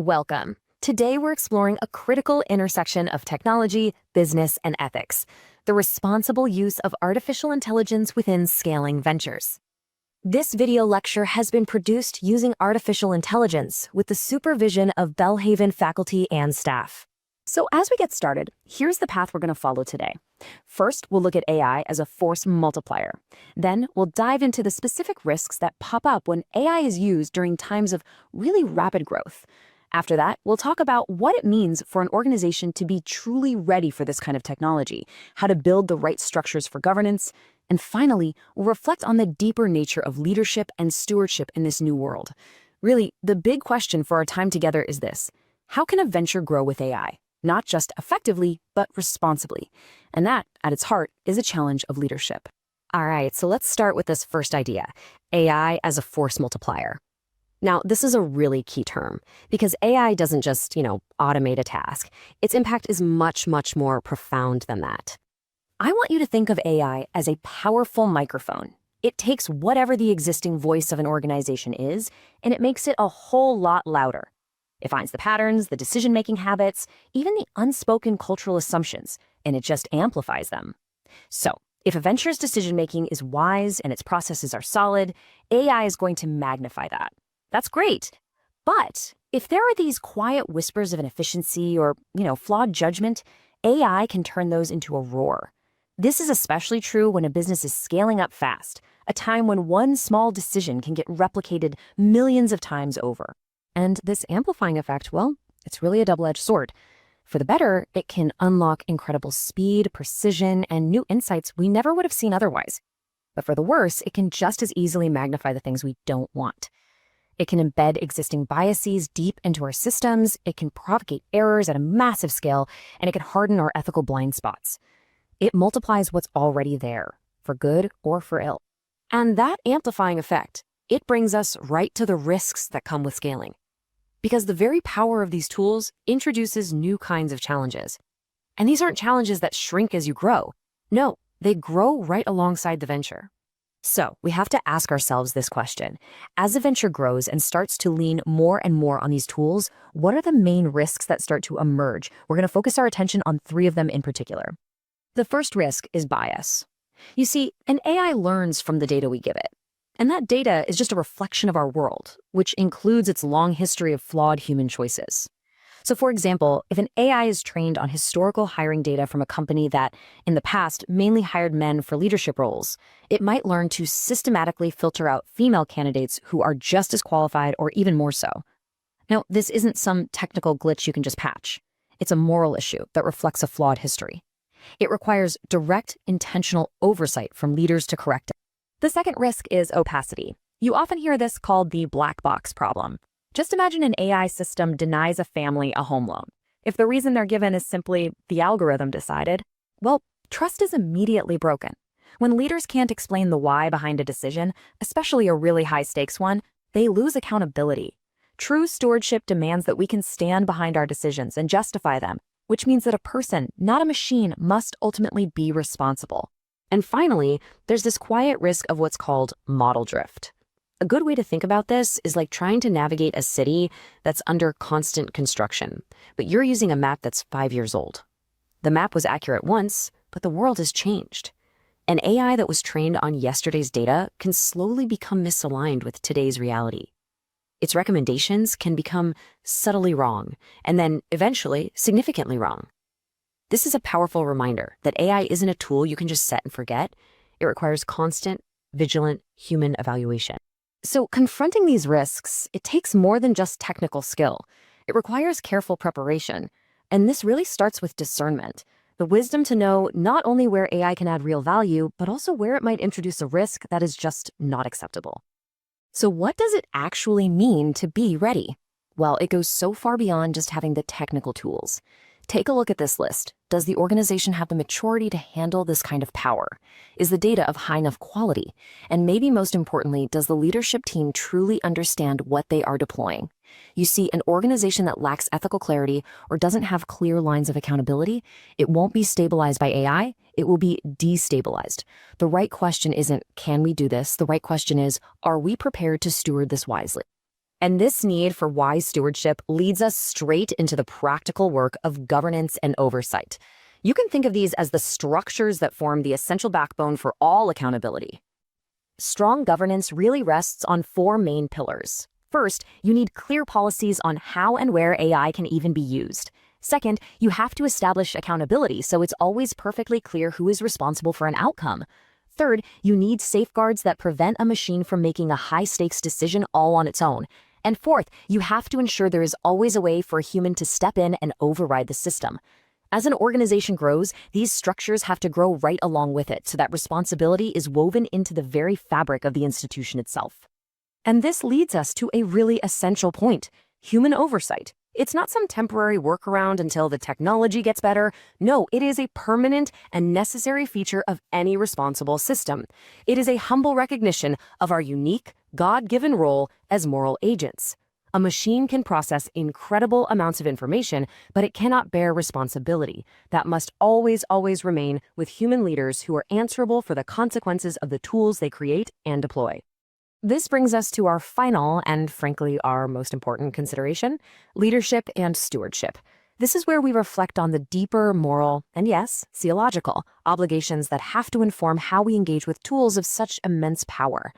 Welcome. Today we're exploring a critical intersection of technology, business, and ethics, the responsible use of artificial intelligence within scaling ventures. This video lecture has been produced using artificial intelligence with the supervision of Belhaven faculty and staff. So as we get started, here's the path we're going to follow today. First, we'll look at AI as a force multiplier. Then we'll dive into the specific risks that pop up when AI is used during times of really rapid growth. After that, we'll talk about what it means for an organization to be truly ready for this kind of technology, how to build the right structures for governance, and finally, we'll reflect on the deeper nature of leadership and stewardship in this new world. Really, the big question for our time together is this: how can a venture grow with AI? Not just effectively, but responsibly. And that, at its heart, is a challenge of leadership. All right, so let's start with this first idea, AI as a force multiplier. Now, this is a really key term because AI doesn't just, automate a task. Its impact is much, much more profound than that. I want you to think of AI as a powerful microphone. It takes whatever the existing voice of an organization is, and it makes it a whole lot louder. It finds the patterns, the decision-making habits, even the unspoken cultural assumptions, and it just amplifies them. So, if a venture's decision-making is wise and its processes are solid, AI is going to magnify that. That's great. But if there are these quiet whispers of inefficiency or, flawed judgment, AI can turn those into a roar. This is especially true when a business is scaling up fast, a time when one small decision can get replicated millions of times over. And this amplifying effect, well, it's really a double-edged sword. For the better, it can unlock incredible speed, precision, and new insights we never would have seen otherwise. But for the worse, it can just as easily magnify the things we don't want. It can embed existing biases deep into our systems, it can propagate errors at a massive scale, and it can harden our ethical blind spots. It multiplies what's already there, for good or for ill. And that amplifying effect, it brings us right to the risks that come with scaling. Because the very power of these tools introduces new kinds of challenges. And these aren't challenges that shrink as you grow. No, they grow right alongside the venture. So we have to ask ourselves this question. As the venture grows and starts to lean more and more on these tools, what are the main risks that start to emerge? We're going to focus our attention on 3 of them in particular. The first risk is bias. You see, an AI learns from the data we give it. And that data is just a reflection of our world, which includes its long history of flawed human choices. So for example, if an AI is trained on historical hiring data from a company that, in the past, mainly hired men for leadership roles, it might learn to systematically filter out female candidates who are just as qualified or even more so. Now, this isn't some technical glitch you can just patch. It's a moral issue that reflects a flawed history. It requires direct, intentional oversight from leaders to correct it. The second risk is opacity. You often hear this called the black box problem. Just imagine an AI system denies a family a home loan. If the reason they're given is simply the algorithm decided, well, trust is immediately broken. When leaders can't explain the why behind a decision, especially a really high-stakes one, they lose accountability. True stewardship demands that we can stand behind our decisions and justify them, which means that a person, not a machine, must ultimately be responsible. And finally, there's this quiet risk of what's called model drift. A good way to think about this is like trying to navigate a city that's under constant construction, but you're using a map that's 5 years old. The map was accurate once, but the world has changed. An AI that was trained on yesterday's data can slowly become misaligned with today's reality. Its recommendations can become subtly wrong, and then eventually significantly wrong. This is a powerful reminder that AI isn't a tool you can just set and forget. It requires constant, vigilant human evaluation. So confronting these risks, it takes more than just technical skill. It requires careful preparation. And this really starts with discernment, the wisdom to know not only where AI can add real value, but also where it might introduce a risk that is just not acceptable. So what does it actually mean to be ready? Well, it goes so far beyond just having the technical tools. Take a look at this list. Does the organization have the maturity to handle this kind of power? Is the data of high enough quality? And maybe most importantly, does the leadership team truly understand what they are deploying? You see, an organization that lacks ethical clarity or doesn't have clear lines of accountability, it won't be stabilized by AI, it will be destabilized. The right question isn't, can we do this? The right question is, are we prepared to steward this wisely? And this need for wise stewardship leads us straight into the practical work of governance and oversight. You can think of these as the structures that form the essential backbone for all accountability. Strong governance really rests on four main pillars. First, you need clear policies on how and where AI can even be used. Second, you have to establish accountability so it's always perfectly clear who is responsible for an outcome. Third, you need safeguards that prevent a machine from making a high-stakes decision all on its own. And fourth, you have to ensure there is always a way for a human to step in and override the system. As an organization grows, these structures have to grow right along with it so that responsibility is woven into the very fabric of the institution itself. And this leads us to a really essential point: human oversight. It's not some temporary workaround until the technology gets better. No, it is a permanent and necessary feature of any responsible system. It is a humble recognition of our unique, God-given role as moral agents. A machine can process incredible amounts of information, but it cannot bear responsibility. That must always remain with human leaders who are answerable for the consequences of the tools they create and deploy. This brings us to our final and, frankly, our most important consideration: leadership and stewardship. This is where we reflect on the deeper moral and, yes, theological obligations that have to inform how we engage with tools of such immense power.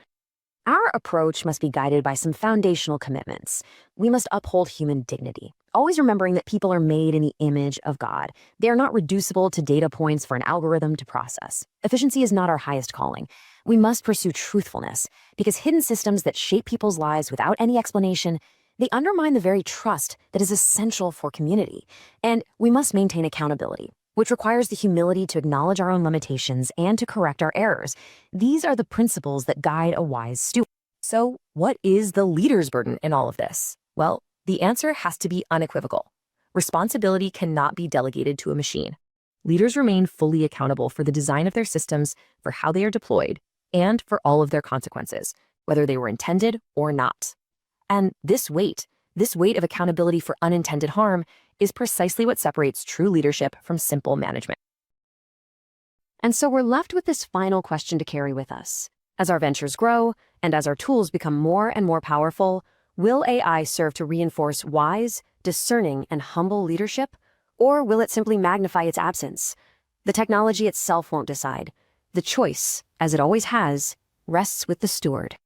Our approach must be guided by some foundational commitments. We must uphold human dignity, always remembering that people are made in the image of God. They are not reducible to data points for an algorithm to process. Efficiency is not our highest calling. We must pursue truthfulness, because hidden systems that shape people's lives without any explanation, they undermine the very trust that is essential for community. And we must maintain accountability, which requires the humility to acknowledge our own limitations and to correct our errors. These are the principles that guide a wise steward. So, what is the leader's burden in all of this? Well, the answer has to be unequivocal. Responsibility cannot be delegated to a machine. Leaders remain fully accountable for the design of their systems, for how they are deployed, and for all of their consequences, whether they were intended or not. And this weight of accountability for unintended harm, is precisely what separates true leadership from simple management. And so we're left with this final question to carry with us. As our ventures grow, and as our tools become more and more powerful, will AI serve to reinforce wise, discerning, and humble leadership? Or will it simply magnify its absence? The technology itself won't decide. The choice, as it always has, rests with the steward.